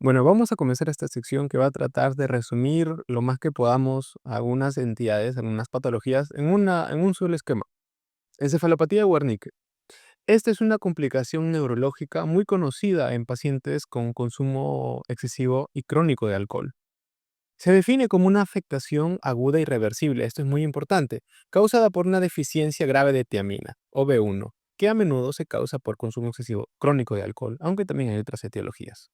Bueno, vamos a comenzar esta sección que va a tratar de resumir lo más que podamos algunas entidades, algunas patologías en un solo esquema. Encefalopatía de Wernicke. Esta es una complicación neurológica muy conocida en pacientes con consumo excesivo y crónico de alcohol. Se define como una afectación aguda y reversible, esto es muy importante, causada por una deficiencia grave de tiamina, o B1, que a menudo se causa por consumo excesivo crónico de alcohol, aunque también hay otras etiologías.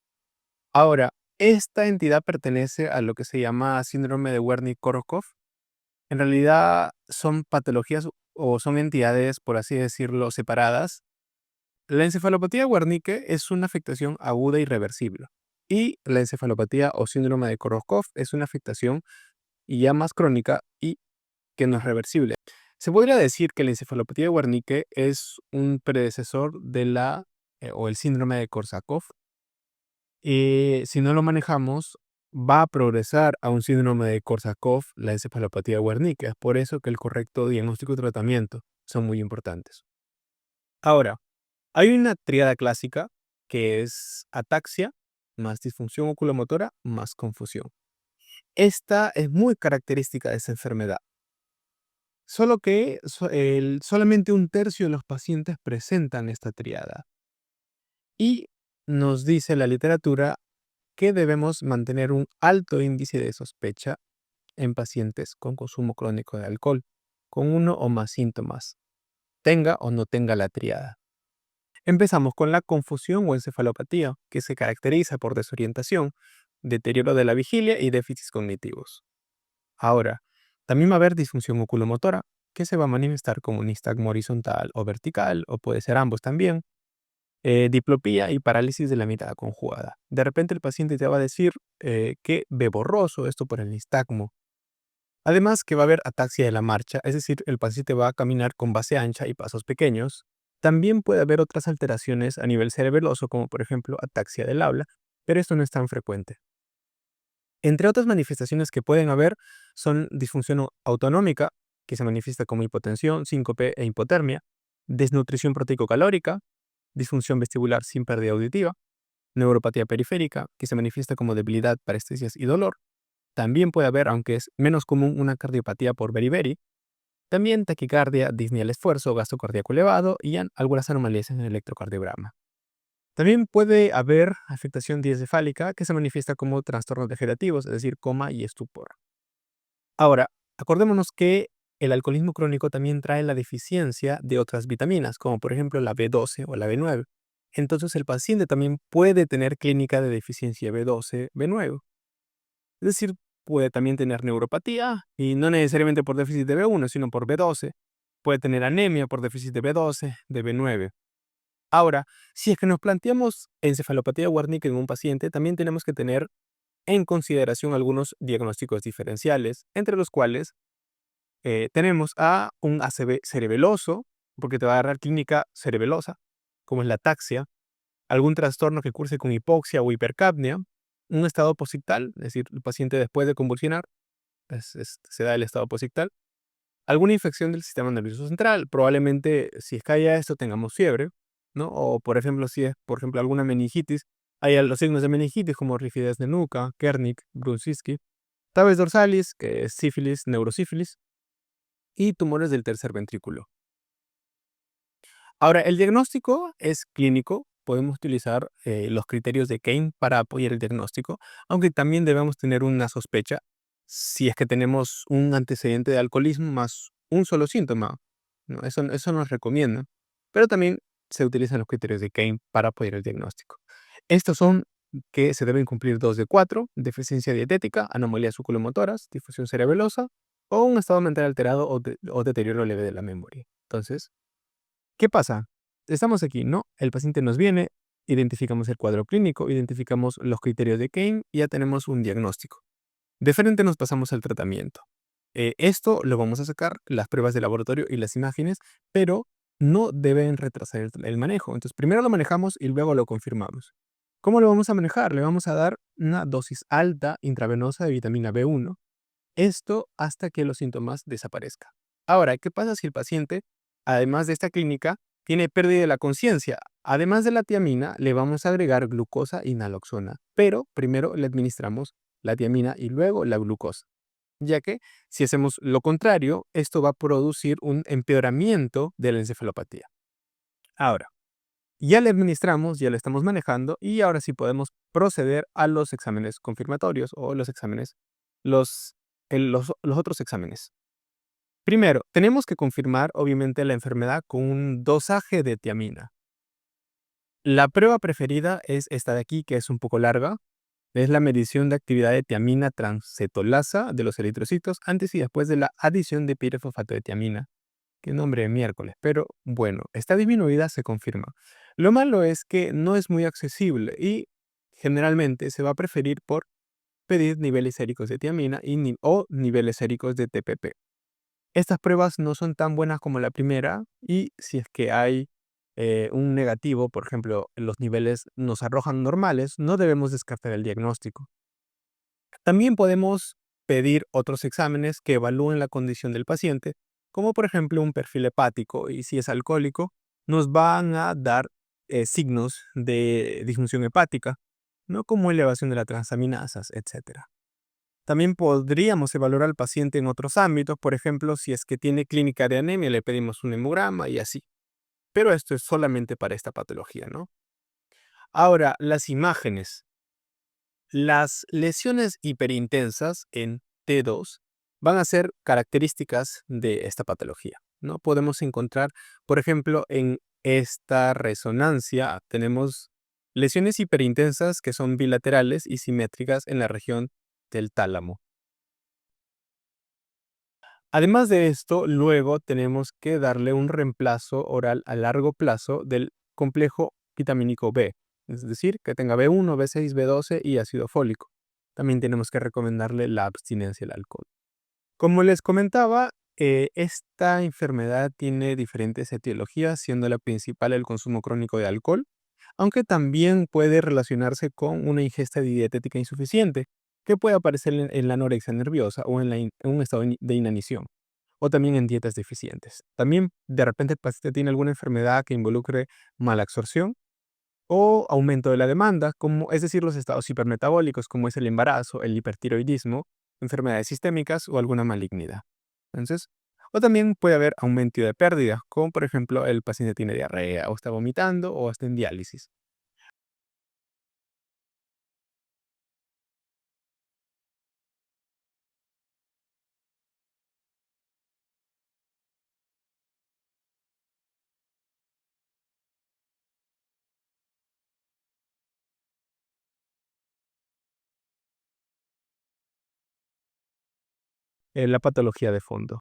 Ahora, esta entidad pertenece a lo que se llama síndrome de Wernicke-Korsakoff. En realidad son patologías o son entidades, por así decirlo, separadas. La encefalopatía de Wernicke es una afectación aguda y reversible. Y la encefalopatía o síndrome de Korsakoff es una afectación ya más crónica y que no es reversible. Se podría decir que la encefalopatía de Wernicke es un predecesor de o el síndrome de Korsakoff. Si no lo manejamos, va a progresar a un síndrome de Korsakoff, la encefalopatía de Wernicke. Es por eso que el correcto diagnóstico y tratamiento son muy importantes. Ahora, hay una tríada clásica que es ataxia más disfunción oculomotora más confusión. Esta es muy característica de esa enfermedad, solo que solamente un tercio de los pacientes presentan esta tríada. Y nos dice la literatura que debemos mantener un alto índice de sospecha en pacientes con consumo crónico de alcohol, con uno o más síntomas, tenga o no tenga la triada. Empezamos con la confusión o encefalopatía, que se caracteriza por desorientación, deterioro de la vigilia y déficits cognitivos. Ahora, también va a haber disfunción oculomotora, que se va a manifestar como un nistagmo horizontal o vertical, o puede ser ambos también, diplopía y parálisis de la mirada conjugada. De repente el paciente te va a decir que ve borroso, esto por el nistagmo. Además que va a haber ataxia de la marcha, es decir, el paciente va a caminar con base ancha y pasos pequeños. También puede haber otras alteraciones a nivel cerebeloso, como por ejemplo ataxia del habla, pero esto no es tan frecuente. Entre otras manifestaciones que pueden haber son disfunción autonómica, que se manifiesta como hipotensión, síncope e hipotermia, desnutrición proteico-calórica, disfunción vestibular sin pérdida auditiva, neuropatía periférica, que se manifiesta como debilidad, parestesias y dolor. También puede haber, aunque es menos común, una cardiopatía por beriberi. También taquicardia, disnea al esfuerzo, gasto cardíaco elevado y algunas anomalías en el electrocardiograma. También puede haber afectación diencefálica que se manifiesta como trastornos degenerativos, es decir, coma y estupor. Ahora, acordémonos que el alcoholismo crónico también trae la deficiencia de otras vitaminas, como por ejemplo la B12 o la B9. Entonces el paciente también puede tener clínica de deficiencia B12, B9. Es decir, puede también tener neuropatía, y no necesariamente por déficit de B1, sino por B12. Puede tener anemia por déficit de B12, de B9. Ahora, si es que nos planteamos encefalopatía de Wernicke en un paciente, también tenemos que tener en consideración algunos diagnósticos diferenciales, entre los cuales tenemos a un ACV cerebeloso, porque te va a agarrar clínica cerebelosa, como es la ataxia, algún trastorno que curse con hipoxia o hipercapnia, un estado posictal, es decir, el paciente después de convulsionar, se da el estado posictal, alguna infección del sistema nervioso central, probablemente si es que haya esto tengamos fiebre, ¿no? O por ejemplo, si es, por ejemplo, alguna meningitis, hay los signos de meningitis como rigidez de nuca, Kernick, Brunskiski, tabes dorsalis, que es sífilis, neurosífilis, y tumores del tercer ventrículo. Ahora, el diagnóstico es clínico. Podemos utilizar los criterios de Kane para apoyar el diagnóstico, aunque también debemos tener una sospecha si es que tenemos un antecedente de alcoholismo más un solo síntoma, ¿no? Eso nos recomienda. Pero también se utilizan los criterios de Kane para apoyar el diagnóstico. Estos son que se deben cumplir 2 de 4: deficiencia dietética, anomalías oculomotoras, difusión cerebelosa o un estado mental alterado o deterioro leve de la memoria. Entonces, ¿qué pasa? Estamos aquí, ¿no? El paciente nos viene, identificamos el cuadro clínico, identificamos los criterios de Kane y ya tenemos un diagnóstico. De frente nos pasamos al tratamiento. Esto lo vamos a sacar, las pruebas de laboratorio y las imágenes, pero no deben retrasar el manejo. Entonces, primero lo manejamos y luego lo confirmamos. ¿Cómo lo vamos a manejar? Le vamos a dar una dosis alta intravenosa de vitamina B1. Esto hasta que los síntomas desaparezcan. Ahora, ¿qué pasa si el paciente, además de esta clínica, tiene pérdida de la conciencia. Además de la tiamina, le vamos a agregar glucosa y naloxona, pero primero le administramos la tiamina y luego la glucosa, ya que si hacemos lo contrario, esto va a producir un empeoramiento de la encefalopatía. Ahora, ya le administramos, ya le estamos manejando y ahora sí podemos proceder a los exámenes confirmatorios o los exámenes, los otros exámenes. Primero, tenemos que confirmar obviamente la enfermedad con un dosaje de tiamina. La prueba preferida es esta de aquí, que es un poco larga. Es la medición de actividad de tiamina transcetolasa de los eritrocitos antes y después de la adición de pirofosfato de tiamina. Qué nombre de miércoles, pero bueno, esta disminuida se confirma. Lo malo es que no es muy accesible y generalmente se va a preferir por pedir niveles séricos de tiamina o niveles séricos de TPP. Estas pruebas no son tan buenas como la primera y si es que hay un negativo, por ejemplo, los niveles nos arrojan normales, no debemos descartar el diagnóstico. También podemos pedir otros exámenes que evalúen la condición del paciente, como por ejemplo un perfil hepático y si es alcohólico, nos van a dar signos de disfunción hepática, no como elevación de las transaminasas, etcétera. También podríamos evaluar al paciente en otros ámbitos, por ejemplo, si es que tiene clínica de anemia, le pedimos un hemograma y así. Pero esto es solamente para esta patología, ¿no? Ahora, las imágenes. Las lesiones hiperintensas en T2 van a ser características de esta patología, ¿no? Podemos encontrar, por ejemplo, en esta resonancia tenemos lesiones hiperintensas que son bilaterales y simétricas en la región del tálamo. Además de esto, luego tenemos que darle un reemplazo oral a largo plazo del complejo vitamínico B, es decir, que tenga B1, B6, B12 y ácido fólico. También tenemos que recomendarle la abstinencia del alcohol. Como les comentaba, esta enfermedad tiene diferentes etiologías, siendo la principal el consumo crónico de alcohol, aunque también puede relacionarse con una ingesta dietética insuficiente, que puede aparecer en la anorexia nerviosa o en un estado de inanición, o también en dietas deficientes. También, de repente, el paciente tiene alguna enfermedad que involucre mala absorción o aumento de la demanda, es decir, los estados hipermetabólicos, como es el embarazo, el hipertiroidismo, enfermedades sistémicas o alguna malignidad. Entonces, o también puede haber aumento de pérdida, como por ejemplo el paciente tiene diarrea o está vomitando o está en diálisis. La patología de fondo.